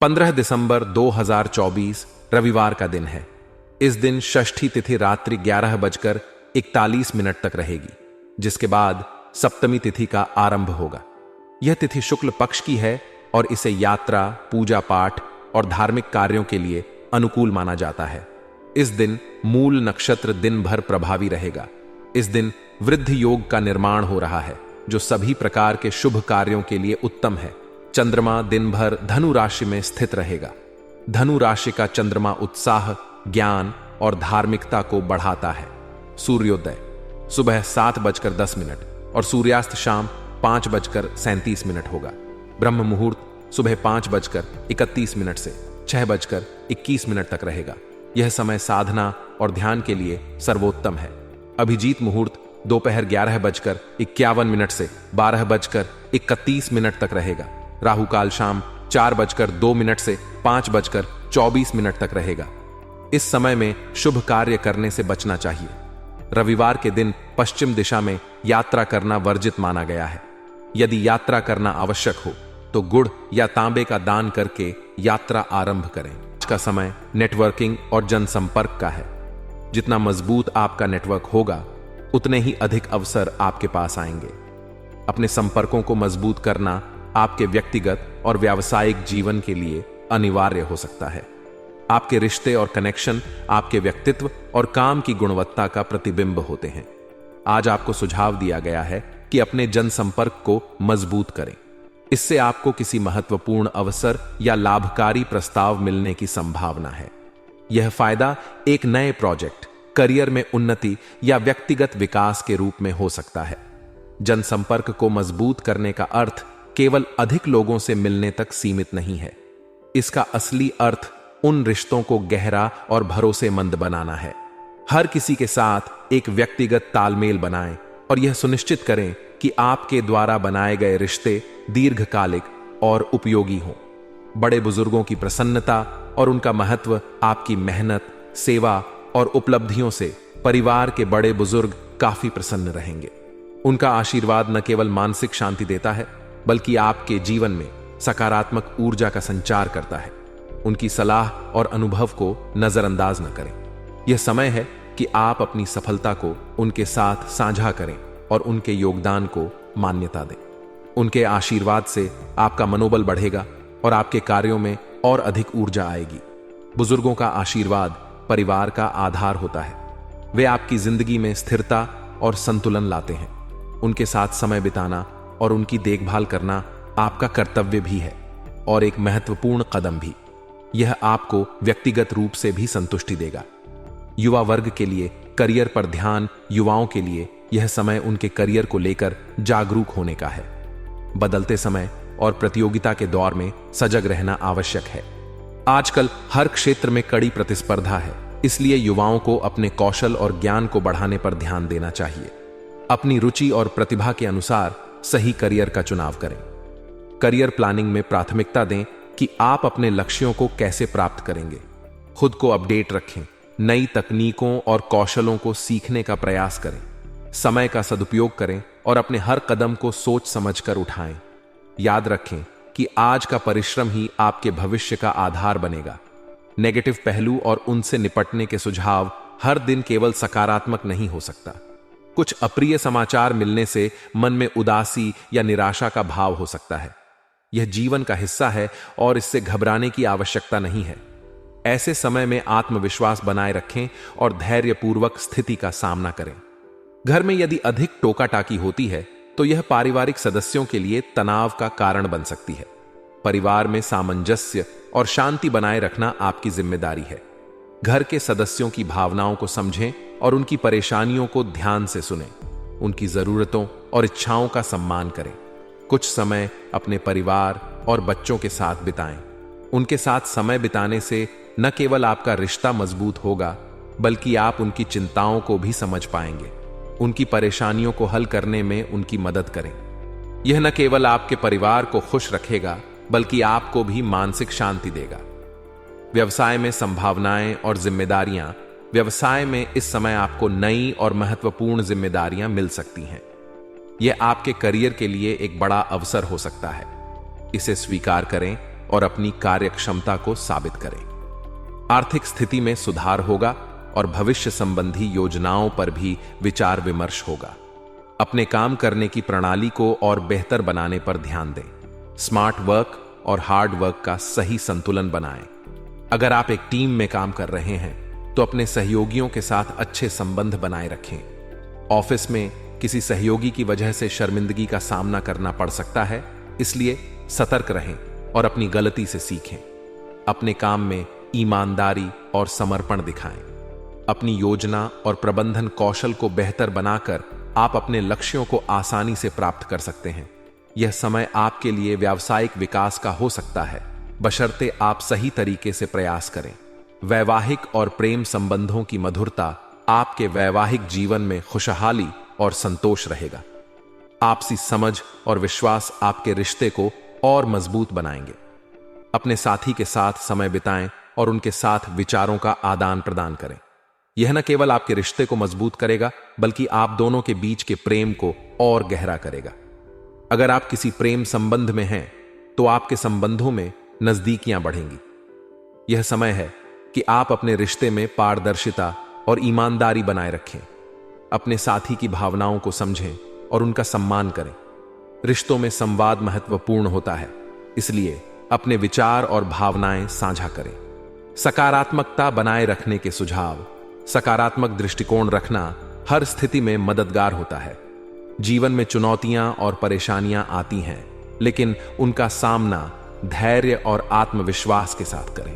15 दिसंबर 2024 रविवार का दिन है। इस दिन षष्ठी तिथि रात्रि 11:41 तक रहेगी, जिसके बाद सप्तमी तिथि का आरंभ होगा। यह तिथि शुक्ल पक्ष की है और इसे यात्रा, पूजा पाठ और धार्मिक कार्यों के लिए अनुकूल माना जाता है। इस दिन मूल नक्षत्र दिन भर प्रभावी रहेगा। इस दिन वृद्ध योग का निर्माण हो रहा है, जो सभी प्रकार के शुभ कार्यों के लिए उत्तम है। चंद्रमा दिन भर धनु राशि में स्थित रहेगा। धनु राशि का चंद्रमा उत्साह, ज्ञान और धार्मिकता को बढ़ाता है। सूर्योदय सुबह 7:10 और सूर्यास्त शाम 5:37 होगा। ब्रह्म मुहूर्त सुबह 5:31 से 6:21 तक रहेगा। यह समय साधना और ध्यान के लिए सर्वोत्तम है। अभिजीत मुहूर्त दोपहर 11:51 से 12:31 तक रहेगा। राहु काल शाम 4:02 से 5:24 तक रहेगा। इस समय में शुभ कार्य करने से बचना चाहिए। रविवार के दिन पश्चिम दिशा में यात्रा करना वर्जित माना गया है। यदि यात्रा करना आवश्यक हो तो गुड़ या तांबे का दान करके यात्रा आरंभ करें। आज का समय नेटवर्किंग और जनसंपर्क का है। जितना मजबूत आपका नेटवर्क होगा, उतने ही अधिक अवसर आपके पास आएंगे। अपने संपर्कों को मजबूत करना आपके व्यक्तिगत और व्यावसायिक जीवन के लिए अनिवार्य हो सकता है। आपके रिश्ते और कनेक्शन आपके व्यक्तित्व और काम की गुणवत्ता का प्रतिबिंब होते हैं। आज आपको सुझाव दिया गया है कि अपने जनसंपर्क को मजबूत करें। इससे आपको किसी महत्वपूर्ण अवसर या लाभकारी प्रस्ताव मिलने की संभावना है। यह फायदा एक नए प्रोजेक्ट, करियर में उन्नति या व्यक्तिगत विकास के रूप में हो सकता है। जनसंपर्क को मजबूत करने का अर्थ केवल अधिक लोगों से मिलने तक सीमित नहीं है। इसका असली अर्थ उन रिश्तों को गहरा और भरोसेमंद बनाना है। हर किसी के साथ एक व्यक्तिगत तालमेल बनाएं और यह सुनिश्चित करें कि आपके द्वारा बनाए गए रिश्ते दीर्घकालिक और उपयोगी हों। बड़े बुजुर्गों की प्रसन्नता और उनका महत्व आपकी मेहनत, सेवा और उपलब्धियों से परिवार के बड़े बुजुर्ग काफी प्रसन्न रहेंगे। उनका आशीर्वाद न केवल मानसिक शांति देता है, बल्कि आपके जीवन में सकारात्मक ऊर्जा का संचार करता है। उनकी सलाह और अनुभव को नजरअंदाज न करें। यह समय है कि आप अपनी सफलता को उनके साथ साझा करें और उनके योगदान को मान्यता दें। उनके आशीर्वाद से आपका मनोबल बढ़ेगा और आपके कार्यों में और अधिक ऊर्जा आएगी। बुजुर्गों का आशीर्वाद परिवार का आधार होता है। वे आपकी जिंदगी में स्थिरता और संतुलन लाते हैं। उनके साथ समय बिताना और उनकी देखभाल करना आपका कर्तव्य भी है और एक महत्वपूर्ण कदम भी। यह आपको व्यक्तिगत रूप से भी संतुष्टि देगा। युवा वर्ग के लिए करियर पर ध्यान। युवाओं के लिए यह समय उनके करियर को लेकर जागरूक होने का है। बदलते समय और प्रतियोगिता के दौर में सजग रहना आवश्यक है। आजकल हर क्षेत्र में कड़ी प्रतिस्पर्धा है, इसलिए युवाओं को अपने कौशल और ज्ञान को बढ़ाने पर ध्यान देना चाहिए। अपनी रुचि और प्रतिभा के अनुसार सही करियर का चुनाव करें। करियर प्लानिंग में प्राथमिकता दें कि आप अपने लक्ष्यों को कैसे प्राप्त करेंगे। खुद को अपडेट रखें, नई तकनीकों और कौशलों को सीखने का प्रयास करें। समय का सदुपयोग करें और अपने हर कदम को सोच समझकर उठाएं। याद रखें कि आज का परिश्रम ही आपके भविष्य का आधार बनेगा। नेगेटिव पहलू और उनसे निपटने के सुझाव हर दिन केवल सकारात्मक नहीं हो सकता। कुछ अप्रिय समाचार मिलने से मन में उदासी या निराशा का भाव हो सकता है। यह जीवन का हिस्सा है और इससे घबराने की आवश्यकता नहीं है। ऐसे समय में आत्मविश्वास बनाए रखें और धैर्यपूर्वक स्थिति का सामना करें। घर में यदि अधिक टोका टाकी होती है तो यह पारिवारिक सदस्यों के लिए तनाव का कारण बन सकती है। परिवार में सामंजस्य और शांति बनाए रखना आपकी जिम्मेदारी है। घर के सदस्यों की भावनाओं को समझें और उनकी परेशानियों को ध्यान से सुनें। उनकी जरूरतों और इच्छाओं का सम्मान करें। कुछ समय अपने परिवार और बच्चों के साथ बिताएं। उनके साथ समय बिताने से न केवल आपका रिश्ता मजबूत होगा, बल्कि आप उनकी चिंताओं को भी समझ पाएंगे। उनकी परेशानियों को हल करने में उनकी मदद करें। यह न केवल आपके परिवार को खुश रखेगा, बल्कि आपको भी मानसिक शांति देगा। व्यवसाय में संभावनाएं और जिम्मेदारियां। व्यवसाय में इस समय आपको नई और महत्वपूर्ण जिम्मेदारियां मिल सकती हैं। यह आपके करियर के लिए एक बड़ा अवसर हो सकता है। इसे स्वीकार करें और अपनी कार्यक्षमता को साबित करें। आर्थिक स्थिति में सुधार होगा और भविष्य संबंधी योजनाओं पर भी विचार विमर्श होगा। अपने काम करने की प्रणाली को और बेहतर बनाने पर ध्यान दें। स्मार्ट वर्क और हार्ड वर्क का सही संतुलन बनाएं। अगर आप एक टीम में काम कर रहे हैं तो अपने सहयोगियों के साथ अच्छे संबंध बनाए रखें। ऑफिस में किसी सहयोगी की वजह से शर्मिंदगी का सामना करना पड़ सकता है, इसलिए सतर्क रहें और अपनी गलती से सीखें। अपने काम में ईमानदारी और समर्पण दिखाएं। अपनी योजना और प्रबंधन कौशल को बेहतर बनाकर आप अपने लक्ष्यों को आसानी से प्राप्त कर सकते हैं। यह समय आपके लिए व्यावसायिक विकास का हो सकता है, बशर्ते आप सही तरीके से प्रयास करें। वैवाहिक और प्रेम संबंधों की मधुरता आपके वैवाहिक जीवन में खुशहाली और संतोष रहेगा। आपसी समझ और विश्वास आपके रिश्ते को और मजबूत बनाएंगे। अपने साथी के साथ समय बिताएं और उनके साथ विचारों का आदान प्रदान करें। यह न केवल आपके रिश्ते को मजबूत करेगा, बल्कि आप दोनों के बीच के प्रेम को और गहरा करेगा। अगर आप किसी प्रेम संबंध में हैं, तो आपके संबंधों में नजदीकियां बढ़ेंगी। यह समय है कि आप अपने रिश्ते में पारदर्शिता और ईमानदारी बनाए रखें। अपने साथी की भावनाओं को समझें और उनका सम्मान करें। रिश्तों में संवाद महत्वपूर्ण होता है, इसलिए अपने विचार और भावनाएं साझा करें। सकारात्मकता बनाए रखने के सुझाव। सकारात्मक दृष्टिकोण रखना हर स्थिति में मददगार होता है। जीवन में चुनौतियां और परेशानियां आती हैं, लेकिन उनका सामना धैर्य और आत्मविश्वास के साथ करें।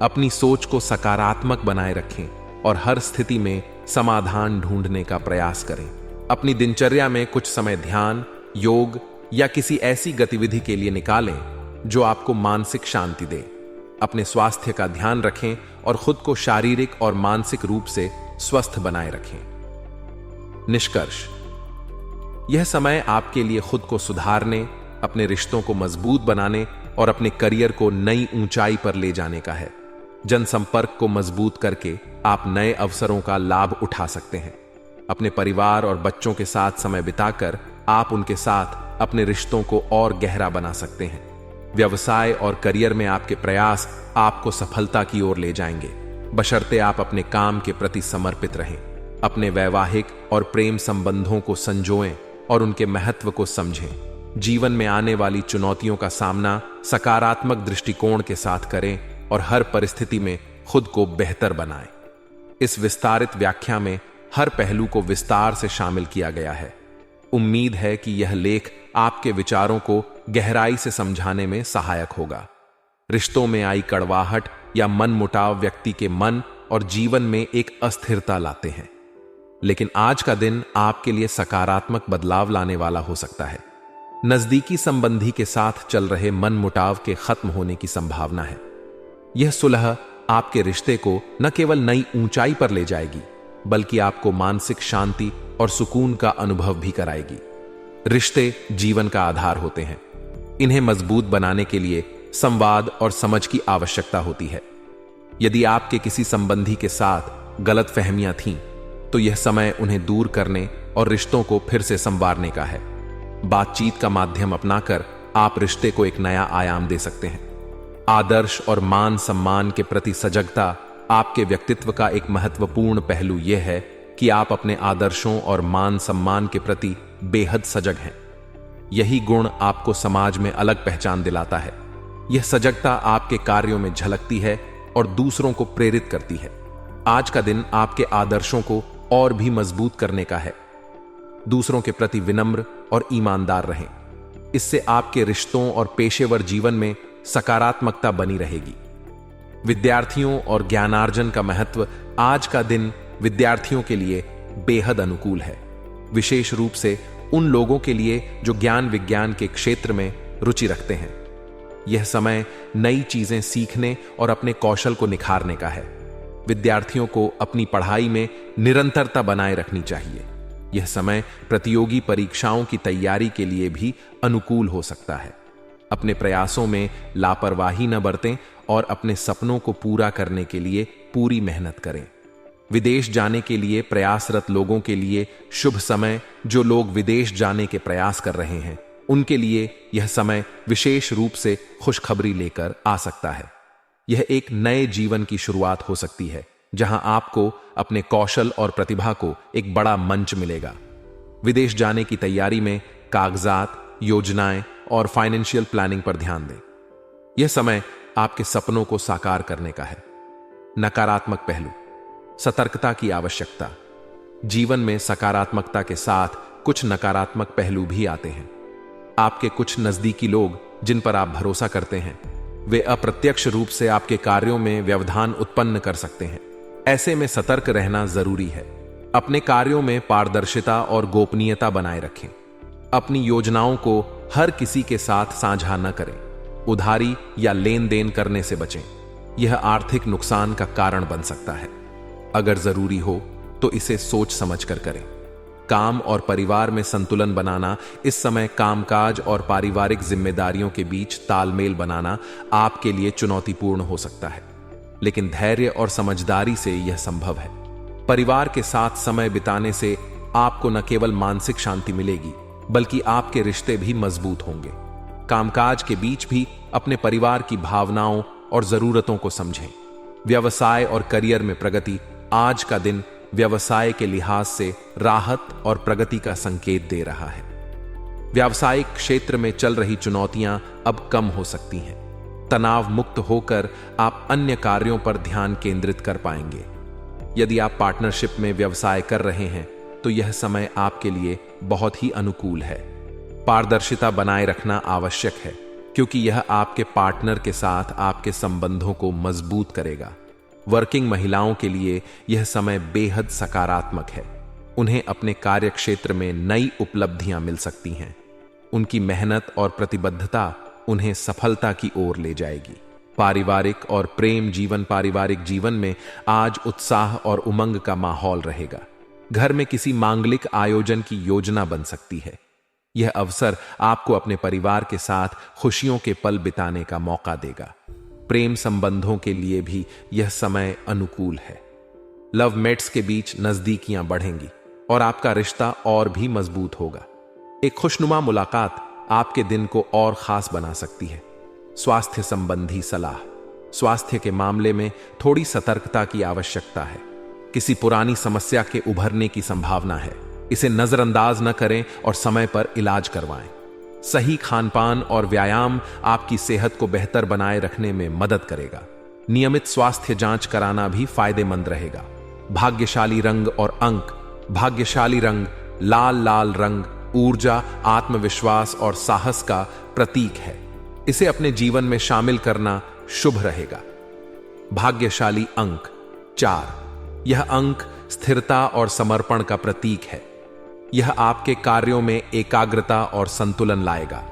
अपनी सोच को सकारात्मक बनाए रखें और हर स्थिति में समाधान ढूंढने का प्रयास करें। अपनी दिनचर्या में कुछ समय ध्यान, योग या किसी ऐसी गतिविधि के लिए निकालें जो आपको मानसिक शांति दे। अपने स्वास्थ्य का ध्यान रखें और खुद को शारीरिक और मानसिक रूप से स्वस्थ बनाए रखें। निष्कर्ष, यह समय आपके लिए खुद को सुधारने, अपने रिश्तों को मजबूत बनाने और अपने करियर को नई ऊंचाई पर ले जाने का है। जनसंपर्क को मजबूत करके आप नए अवसरों का लाभ उठा सकते हैं। अपने परिवार और बच्चों के साथ समय बिताकर आप उनके साथ अपने रिश्तों को और गहरा बना सकते हैं। व्यवसाय और करियर में आपके प्रयास आपको सफलता की ओर ले जाएंगे, बशर्ते आप अपने काम के प्रति समर्पित रहें। अपने वैवाहिक और प्रेम संबंधों को संजोएं और उनके महत्व को समझें। जीवन में आने वाली चुनौतियों का सामना सकारात्मक दृष्टिकोण के साथ करें और हर परिस्थिति में खुद को बेहतर बनाएं। इस विस्तारित व्याख्या में हर पहलू को विस्तार से शामिल किया गया है। उम्मीद है कि यह लेख आपके विचारों को गहराई से समझाने में सहायक होगा। रिश्तों में आई कड़वाहट या मनमुटाव व्यक्ति के मन और जीवन में एक अस्थिरता लाते हैं, लेकिन आज का दिन आपके लिए सकारात्मक बदलाव लाने वाला हो सकता है। नजदीकी संबंधी के साथ चल रहे मनमुटाव के खत्म होने की संभावना है। यह सुलह आपके रिश्ते को न केवल नई ऊंचाई पर ले जाएगी, बल्कि आपको मानसिक शांति और सुकून का अनुभव भी कराएगी। रिश्ते जीवन का आधार होते हैं। इन्हें मजबूत बनाने के लिए संवाद और समझ की आवश्यकता होती है। यदि आपके किसी संबंधी के साथ गलतफहमियां थीं, तो यह समय उन्हें दूर करने और रिश्तों को फिर से संवारने का है। बातचीत का माध्यम अपनाकर आप रिश्ते को एक नया आयाम दे सकते हैं। आदर्श और मान सम्मान के प्रति सजगता आपके व्यक्तित्व का एक महत्वपूर्ण पहलू यह है कि आप अपने आदर्शों और मान सम्मान के प्रति बेहद सजग हैं। यही गुण आपको समाज में अलग पहचान दिलाता है। यह सजगता आपके कार्यों में झलकती है और दूसरों को प्रेरित करती है। आज का दिन आपके आदर्शों को और भी मजबूत करने का है। दूसरों के प्रति विनम्र और ईमानदार रहें। इससे आपके रिश्तों और पेशेवर जीवन में सकारात्मकता बनी रहेगी। विद्यार्थियों और ज्ञानार्जन का महत्व। आज का दिन विद्यार्थियों के लिए बेहद अनुकूल है, विशेष रूप से उन लोगों के लिए जो ज्ञान विज्ञान के क्षेत्र में रुचि रखते हैं। यह समय नई चीजें सीखने और अपने कौशल को निखारने का है। विद्यार्थियों को अपनी पढ़ाई में निरंतरता बनाए रखनी चाहिए। यह समय प्रतियोगी परीक्षाओं की तैयारी के लिए भी अनुकूल हो सकता है। अपने प्रयासों में लापरवाही न बरतें और अपने सपनों को पूरा करने के लिए पूरी मेहनत करें। विदेश जाने के लिए प्रयासरत लोगों के लिए शुभ समय। जो लोग विदेश जाने के प्रयास कर रहे हैं, उनके लिए यह समय विशेष रूप से खुशखबरी लेकर आ सकता है। यह एक नए जीवन की शुरुआत हो सकती है, जहां आपको अपने कौशल और प्रतिभा को एक बड़ा मंच मिलेगा। विदेश जाने की तैयारी में कागजात, योजनाएं और फाइनेंशियल प्लानिंग पर ध्यान दें। यह समय आपके सपनों को साकार करने का है। नकारात्मक पहलू, सतर्कता की आवश्यकता। जीवन में सकारात्मकता के साथ कुछ नकारात्मक पहलू भी आते हैं। आपके कुछ नजदीकी लोग जिन पर आप भरोसा करते हैं, वे अप्रत्यक्ष रूप से आपके कार्यों में व्यवधान उत्पन्न कर सकते हैं। ऐसे में सतर्क रहना जरूरी है। अपने कार्यों में पारदर्शिता और गोपनीयता बनाए रखें। अपनी योजनाओं को हर किसी के साथ साझा न करें। उधारी या लेन देन करने से बचें। यह आर्थिक नुकसान का कारण बन सकता है। अगर जरूरी हो तो इसे सोच समझकर करें। काम और परिवार में संतुलन बनाना। इस समय कामकाज और पारिवारिक जिम्मेदारियों के बीच तालमेल बनाना आपके लिए चुनौतीपूर्ण हो सकता है, लेकिन धैर्य और समझदारी से यह संभव है। परिवार के साथ समय बिताने से आपको न केवल मानसिक शांति मिलेगी, बल्कि आपके रिश्ते भी मजबूत होंगे। कामकाज के बीच भी अपने परिवार की भावनाओं और जरूरतों को समझें। व्यवसाय और करियर में प्रगति। आज का दिन व्यवसाय के लिहाज से राहत और प्रगति का संकेत दे रहा है। व्यावसायिक क्षेत्र में चल रही चुनौतियां अब कम हो सकती हैं। तनाव मुक्त होकर आप अन्य कार्यों पर ध्यान केंद्रित कर पाएंगे। यदि आप पार्टनरशिप में व्यवसाय कर रहे हैं तो यह समय आपके लिए बहुत ही अनुकूल है। पारदर्शिता बनाए रखना आवश्यक है, क्योंकि यह आपके पार्टनर के साथ आपके संबंधों को मजबूत करेगा। वर्किंग महिलाओं के लिए यह समय बेहद सकारात्मक है। उन्हें अपने कार्य क्षेत्र में नई उपलब्धियां मिल सकती हैं। उनकी मेहनत और प्रतिबद्धता उन्हें सफलता की ओर ले जाएगी। पारिवारिक और प्रेम जीवन। पारिवारिक जीवन में आज उत्साह और उमंग का माहौल रहेगा। घर में किसी मांगलिक आयोजन की योजना बन सकती है। यह अवसर आपको अपने परिवार के साथ खुशियों के पल बिताने का मौका देगा। प्रेम संबंधों के लिए भी यह समय अनुकूल है। लव मेट्स के बीच नजदीकियां बढ़ेंगी और आपका रिश्ता और भी मजबूत होगा। एक खुशनुमा मुलाकात आपके दिन को और खास बना सकती है। स्वास्थ्य संबंधी सलाह। स्वास्थ्य के मामले में थोड़ी सतर्कता की आवश्यकता है। किसी पुरानी समस्या के उभरने की संभावना है। इसे नजरअंदाज न करें और समय पर इलाज करवाएं। सही खानपान और व्यायाम आपकी सेहत को बेहतर बनाए रखने में मदद करेगा। नियमित स्वास्थ्य जांच कराना भी फायदेमंद रहेगा। भाग्यशाली रंग और अंक। भाग्यशाली रंग लाल रंग ऊर्जा, आत्मविश्वास और साहस का प्रतीक है। इसे अपने जीवन में शामिल करना शुभ रहेगा। भाग्यशाली अंक 4। यह अंक स्थिरता और समर्पण का प्रतीक है। यह आपके कार्यों में एकाग्रता और संतुलन लाएगा।